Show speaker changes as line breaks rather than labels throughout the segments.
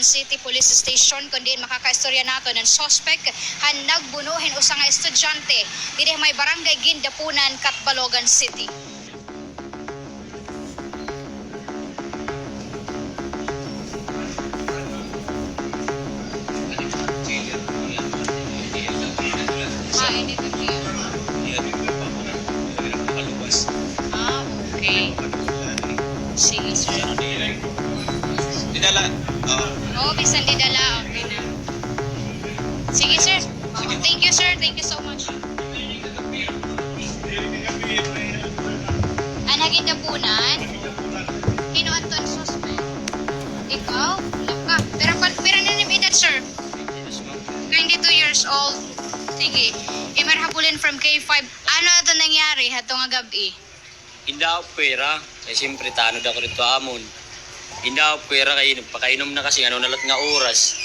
Catbalogan City Police Station kundi makakaistorya nato ng suspect han nagbunuhin usa nga estudyante diri may barangay Gindapunan, Catbalogan City. Okay. Sige, sir.
Didala.
Oo, bisan didala. Okay na. Sige, sir. Thank you, sir. Thank you so much. Anagin na punan. Kinuan to ang suspect. Ikaw? Laka. Pero na ni edad, sir. 22 years old. Sige. Imarhabulin from K5. Ano ito nangyari hato nga gabi?
Hindi ako pera. Kaya siyempre tanod ako rito amon. Hindi ako pera kaya nagpakainom na kasi nalat nga oras.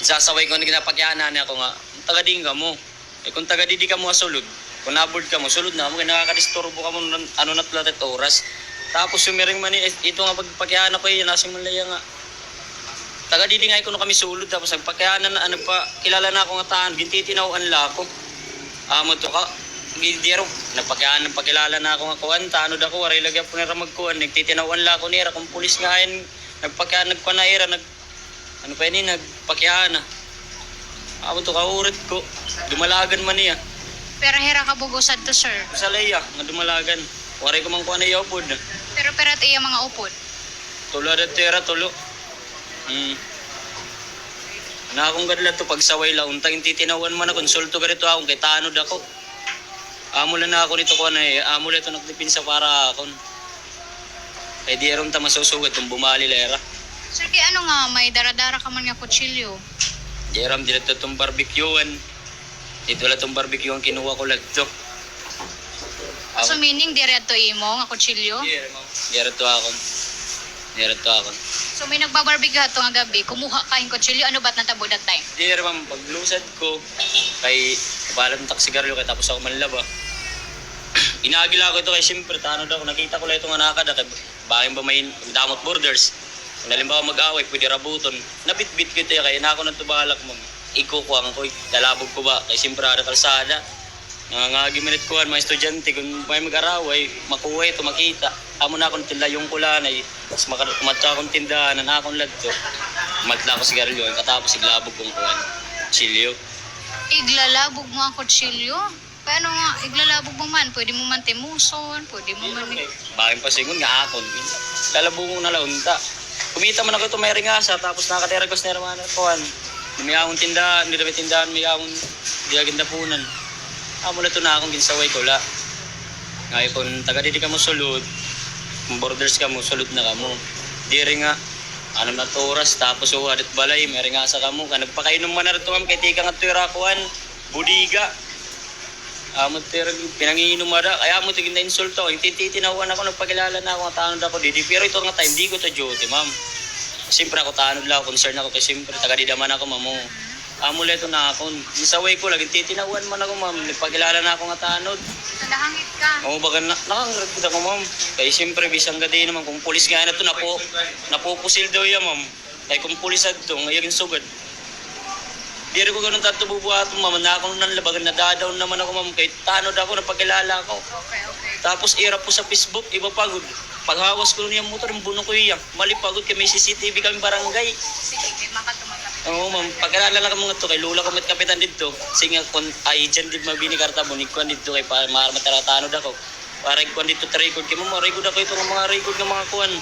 Sasaway ko na ginapakyanan ako nga. Tagading ka mo. Kung tagadidi ka mo asulod. Kung naboard ka mo, sulod na mo. Kaya nakakadisturbo ka mo na tulatet oras. Tapos sumiring man ito nga pagpakyanan ko yun. Nasa malaya nga. Tagadidi nga ko na kami sulod. Tapos nagpakyanan na kilala na ako nga taan. Gintitinawaan la ako. Amo to ka. Gidiro, napakyanan pagkilala na ako nga kuan, tanod ako, waray lagyan po nira magkuhan, nagtitinawan la ako nira, kung pulis nga ayan, nagpakyanan ko na ira, nagpakyanan na. Ako to kaurit ko, dumalagan man niya.
Pero hira ka bugosad to, sir.
Sa laya, nga dumalagan, waray ko man kuhan na iopod.
Pero perat iya mga upod.
Tulo na tira, tulo. Na akong gadla to, pagsaway la, untang titinawan man na, konsulto ka rito akong, kay tanod ako. Amo lang na ako nito ko na amo lang ito nagdipinsa para akon. Kaya di aron ta masusugad kung bumali lera.
Sir, kaya ano nga, may daradara ka man nga kutsilyo?
Di aram dito itong barbecuean. Dito lang itong barbecuean kinuha ko lang ito.
So meaning, direto imo nga kutsilyo?
Di aram to akon. Di aram to akon.
So may nagbabarbecue hato nga gabi, kumuha ka yung kutsilyo, ano ba't natabo that time?
Di aram paglusad ko, kay kapalam tak sigarilyo kay tapos ako manlaba. Inaagila ko ito kay siyempre tanod ako, nakita ko lang itong anakada kay bakit ba may damot borders. Kung halimbawa mag-away, pwede rabuton. Nabit-bit ko ito kaya na ako natubalak mo. Ikukuha ko, lalabog ko ba kay siyempre ada kalsada. Nangangagi minute ko mga estudyante kung may mag-araway, makuha ito, makita. Amo na akong tilayong kulanay, mas matsa akong tindahan na akong ladto. Matla ko sigarilyo, katapos iglabog kong kuhan. Chilyo.
Iglalabog mo ang kutsilyo? Paano nga, iglalabog mo man? Pwede mo man timuson, pwede mo man...
Bakit pa singon nga akon. Lalabog mo na launta. Kumita man ako ito may ringasa, tapos nakateragos na naman ako. May akong tindahan, may tindahan, may akong Gindapunan. Amo na ito na akong ginsaway ko la. Ngayon kung taga-didi ka mo sulod, kung borders ka mo, sulod na ka mo. Di rin nga, ano na to oras, tapos uwarit balay, may ringasa ka mo. Nagpakainom man na rin ito kay tika nga ito rakuan, budiga. Amo ito pinangiinom mo na, kaya mo ito gina-insulto. Yung titinawan ako, nagpakilala na ako, tanod ako didi. Pero ito nga time, di ko ito duty, ma'am. Siyempre ako tanod lang, concern ako kasi siyempre taga-dida man ako, ma'am. Amo leto na ako. Isaway ko lagi titinawan man ako, ma'am. Nagpakilala na ako nga tanod.
Nalahangit ka.
Oo, baga nakangrat ako, ma'am. Kaya siyempre bisang gadi naman kung pulis nga na to napupusil daw yan, ma'am. Kaya kung pulis ito, ngayon sugad. Di rin ko ganun tato bubuhato, ma'am. Na ako nang labagan, nadadaw naman ako, ma'am. Kaya tanod ako, napakilala ako.
Okay.
Tapos irap po sa Facebook, iba pagod. Paghawas ko niya motor, buno ko iya. Mali pagod kay may CCTV kami barangay.
Sige, may makatumatapos.
Oo, ma'am. Pagkalala lang ka mga to, kay Lula ko met kapitan dito. Sige, kung ay dyan din mabini karta mo, nikuan dito kay para mataratanod ako. Para ikuan dito record kay mo, record ako ito ng mga record ng mga kuan.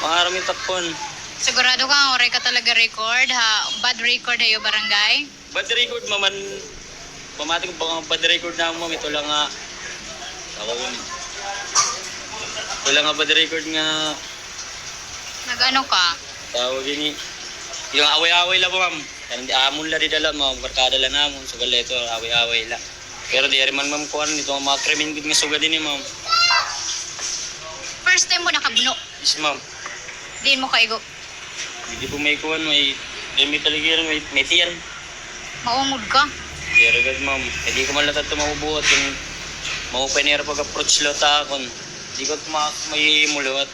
Mga araming takpon.
Sigurado ka, oray ka talaga record, ha? Bad record hayo barangay?
Bad record, maman. Pamating pa bad record na mo, ito lang nga. Ako yun. Ito lang nga bad record nga.
Nag-ano ka?
Tawag yun yung away-away lang po, ma'am. Hindi amon la di dala, ma'am. Barkada lang namon. Sugal ito, away-away lang. Pero di rin man, ma'am, kuhan nito. Mga krimen good nga sugal din, ma'am.
First time mo nakabuno?
Yes, ma'am.
Diin mo kaigo?
Hindi po may kuhan, may taligiran, may tiyan.
Maungod ka?
Di rin, ma'am. Hindi ko man lahat ito mabubuhat. Yung maupenera pag-approach lo ta akon. Hindi ko may mulot.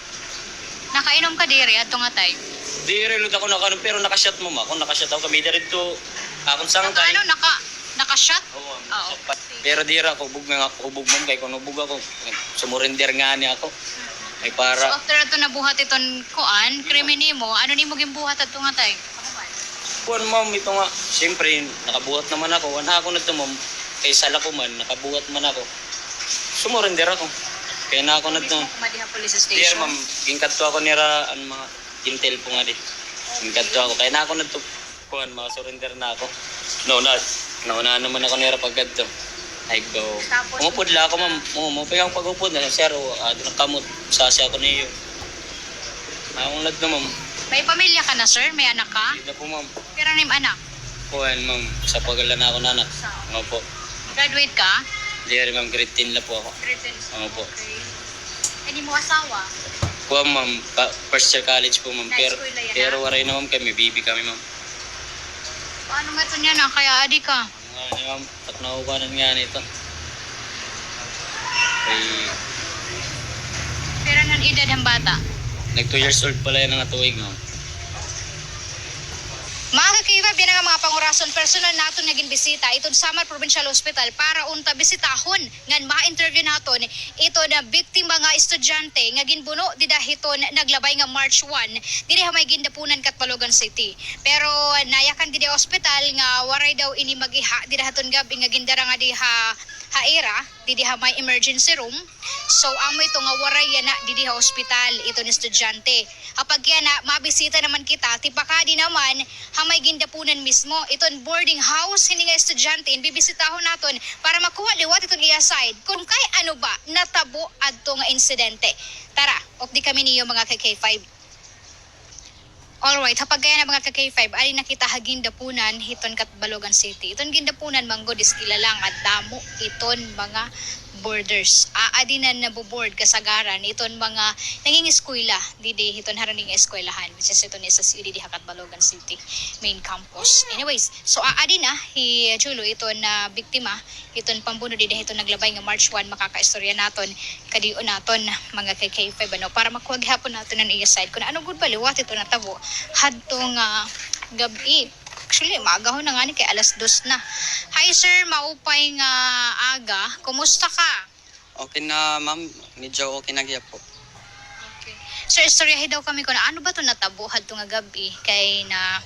Nakainom ka diri, ato nga time?
Di reload ako nakaano pero nakashot mo ma. Kung nakashot ako kami dito akong sangkay.
Ano, naka-shot?
Oo,
Oo.
pero dira ko hubog nga hubog man kay kung hubog ako sumurrender nga ni ako. Ay
So
para
after ato nabuhat iton kuan, krimi nimo, ano nimo gimbuhat ato nga tay?
kuan ma'am ito nga. Siyempre nakabuhat naman ako. Wala ako na to ma'am. Kay sala ko man nakabuhat man ako. Sumurrender ako. Kaya na ako na to.
Madiha police
Dear
station.
ma'am, gingkadto ako nira ang mga intel po nga di. Gingkadto ako. Kaya na ako na to. Kuan, makasurrender na ako. Nauna naman ako nira pagkadto. Ay go.
Tapos,
Umupod lang ako ma'am. Umupod ang pag-upod na. Sir, doon kamot. Sasi ako niyo. Akong lad na ma'am.
May pamilya ka na, sir? May anak ka?
Hindi na po ma'am.
Pero nim anak?
Kuan ma'am. Sa pagala na ako nanak. Ano po.
Graduate ka?
Dear ma'am, grade 10 na po ako. Ano po.
Okay. Hindi mo asawa?
Kuan ma'am, first year college po ma'am. Pero,
Na-school na yan,
pero waray na ma'am kami. Baby kami ma'am.
Paano nga ito niya na? Kaya adi ka?
Nga ni ma'am, at naubanan nga nito. Ay,
Pero nan edad ang bata?
nag 2 years old pala yan ang atuig ma'am.
Mga kakibab, yan ang mga pangurason personal naton naging bisita itong Samar Provincial Hospital para unta bisitahon ngan ma-interview naton ito na biktima nga estudyante nga ginbuno didahiton naglabay nga March 1 dili ha may gindapunan kat Balogan City. Pero nayakan didi hospital nga waray daw ini magiha didahaton gabi nga gindara nga diha haira didi ha may emergency room. So amoy ito nga waray yan na didi ha hospital ito ni estudyante. Kapag yan na mabisita naman kita tipakadi naman hamay gindapunan mismo iton boarding house hindi nga estudyante bibisitahon naton para makuha liwat iton iya side kung kay ano ba natabo adto nga insidente. Tara, opdi kami niyo mga KK5. Alright, hapag kaya na mga ka-K5, ali nakita hagindapunan hiton kat Balogan City. Iton gindapunan manggo diskilalang at damo iton mga borders. Aadinan na board kasagaran iton mga naging eskwela didi hiton haraning eskwelahan which is iton sa didi hakat Balogan City main campus. Anyways, so aadi na hi Julo iton na biktima iton pambuno didi hiton naglabay nga March 1 makakaistorya naton kadiyo naton mga KK5 ano para makuha gihapon naton ang iya side kun ano gud ba liwat ito natabo hadto nga gabi. Actually, maagahon na nga ni kay alas 2 na. Hi sir, maupay nga aga. Kumusta ka?
Okay na ma'am, medyo okay na gyap po.
Okay. Sir, istoryahin daw kami ko na ano ba to natabuhad to nga gabi kay na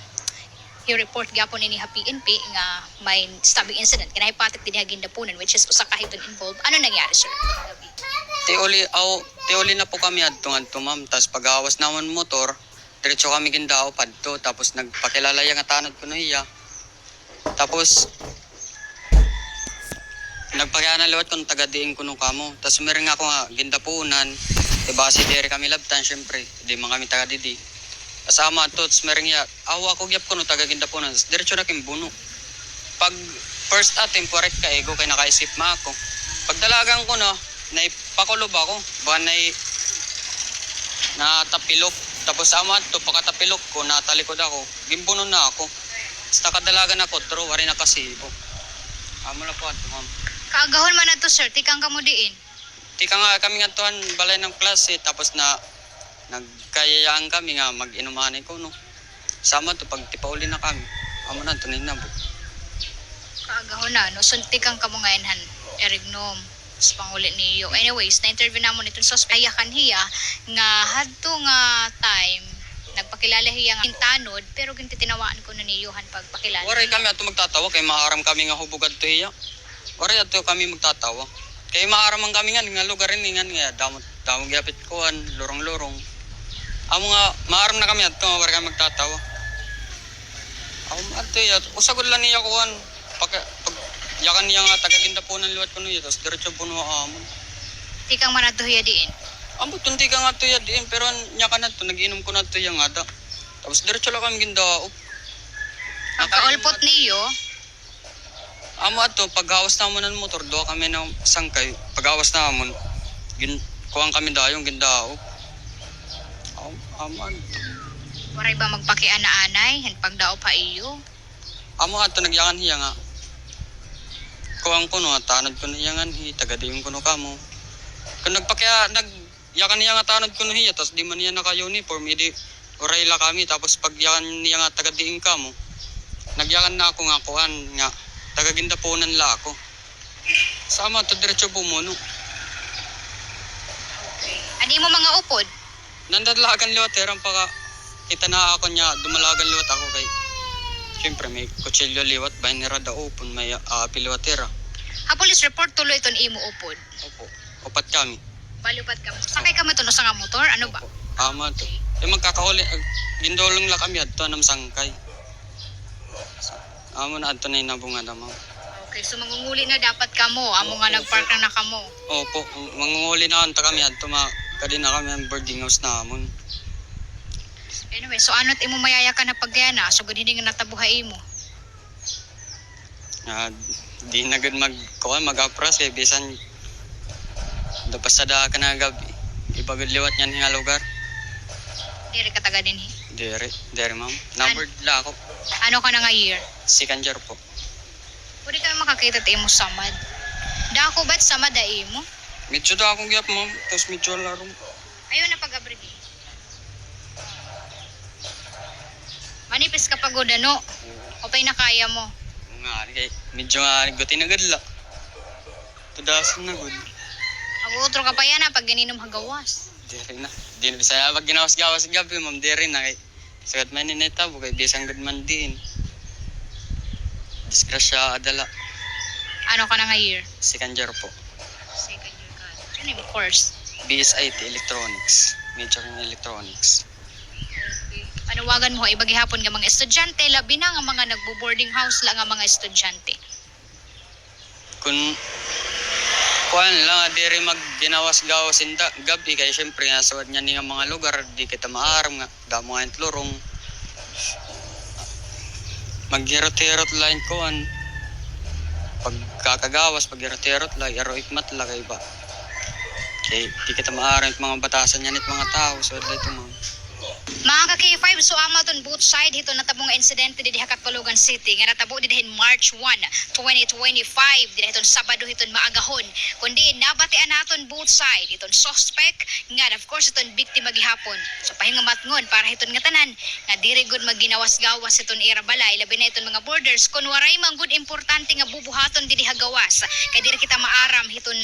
i-report gyapon ni PNP nga may stabbing incident kay nahipatik din hagindapunan which is usa ka hiton involved. Ano nangyari sir nga gabi?
Tiuli na po kami adto ma'am, tas pagawas naman motor, diretso kami gindao padto tapos nagpakilala yang tanod ko no iya. Tapos nagpakilala liwat kung taga diin ko no kamo. Tas meron nga ako nga gindapunan, diba si dere kami labtan syempre, di man kami taga didi. Kasama to, tas meron nga awa ko gyap ko no taga gindapunan, tas diretso na kimbuno. Pag first attempt correct ka ego kay nakaisip ma ako. Pag dalagang ko no, naipakulob ako, ba natapilok. Tapos ama to pagkatapilok ko natalikod ako, gimbuno na ako. Basta kadalagan ako, tro wari na kasibo. Amo na po ato ma'am.
Kaagahon man na to sir, tikang kamo diin.
Tika nga kami nga tuhan balay ng klase tapos na nagkayayaan kami nga mag-inuman ko no. Sama to pag tipauli na kami. Amo na tunay na po.
Kaagahon na no, suntikang kamo ngayon erignom sa pangulit niyo. Anyways, na-interview namon itong suspect ayakan hiya nga hadto nga time nagpakilala hiya nga tanod pero gintitinawaan ko na niyo han pagpakilala.
Waray kami ato magtatawa kay maaram kami nga hubugad to hiya. Waray ato kami magtatawa. Kay maaram ang kami nga lugar rin nga damot gyapit kuan lorong-lorong. Amo nga maaram na kami ato waray kami magtatawa. Amo ato ya usagod lang niya kuan pag yakan niya nga taga-gindapunan liwat ko niya tapos diretso puno amon.
Tikang man adto hiya diin.
Amo tunti ka nga to ya diin pero nya ka na to nagiinom ko na to yang ada. Tapos diretso lang kami gindao.
Pagkaulpot niyo,
Amo ato paghawas namon ng motor do kami ng sangkay. Paghawas namon kuwang kami dayong gindao. Aman.
waray ba magpakiana-anay hen pagdao pa iyo.
Amo ato nagyakan hiya nga. Kuwang ko no tanod ko niya nga hi taga-diin ko no kamo. Kung yakan niya nga tanod ko no hiya tas di man niya naka-uniform edi oray la kami tapos pagyakan niya nga taga-diin ka mo. Nagyakan na ako nga kuan nga taga-gindapunan la ako. Sama to diretso bumuno.
Ani mo mga upod?
Nandadlagan liwat terang paka kita na ako niya dumalagan liwat ako kay siyempre may kutsilyo liwat bahay ni Rada Upon may liwat tera.
Ha police report tuloy iton imo upod.
Opo. Opat kami.
Balupat ka mo. Sakay ka mo to no sa nga motor? Ano ba?
Ama to. Magkakauli gindolong la kami adto nam sangkay. Amo na adto na inabunga na ma'am.
Okay, so mangunguli na dapat ka mo. Amo nga nagpark na ka mo.
Opo, mangunguli na anta kami adto kadin na kami ang boarding house namon.
Anyway, so ano't imo mayaya ka na pagyana? So gud hindi nga natabuhay imo.
Di na gud mag-apras kay bisan dapasada ka na gabi. Ibagod liwat niyan nga lugar.
Diri ka taga dinhi.
Dere ma'am. Numbered la ako.
Ano ka na nga year?
Second year po.
Pwede ka makakita ta imo samad. Dako ba't samad da imo?
Medyo da akong giyap ma'am. Tapos medyo larong.
Ayaw na pag-abrigi. Manipis ka pagod ano? O pa'y nakaya mo?
Nga, kay medyo nga guti na gadla. Tudasan na gud.
Mag-uutro ka pa yan pag ganinom hagawas.
Dere na. Di na bisaya pag ginawas-gawas gabi ma'am. Dere na kay sagat man ni tabo kay bisang gud man din. Disgrasya adala.
Ano ka na nga year?
Second year po.
Second year ka. Ano yung course?
BSIT Electronics. Major in Electronics.
Panawagan mo, ibagihapon nga mga estudyante, labi na nga mga nagbo-boarding house lang nga mga estudyante.
Kung kuan lang diri mag ginawas-gawas inda gabi kay syempre nasawad niya ni nga mga lugar di kita maaram nga damo nga lorong maghirot-hirot line kuan pagkakagawas paghirot-hirot la aro ikmat la kay ba kay di kita maaram mga batasan niya nit mga tao so dito ma'am.
Mga ka-K5, so amaton both side hito natabo nga insidente didi Hakatbalogan City nga natabo didhin March 1, 2025 didhiton Sabado hiton maagahon kundi nabatian naton both side iton suspect nga of course iton biktima gihapon. So pahinga matngon para hiton nga tanan nga diri gud maginawas-gawas iton ira balay labi na iton mga borders kun waray man gud importante nga bubuhaton didi hagawas kay diri kita maaram hiton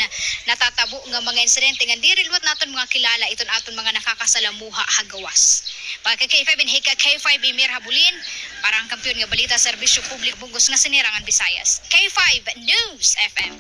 natatabo nga mga insidente nga diri luwat naton mga kilala iton aton mga nakakasalamuha hagawas. Pagka K5 and Hika K5 Emir Habulin, parang kampiyon nga balita serbisyo publik bungos nga sinirangan Visayas. K5 News FM.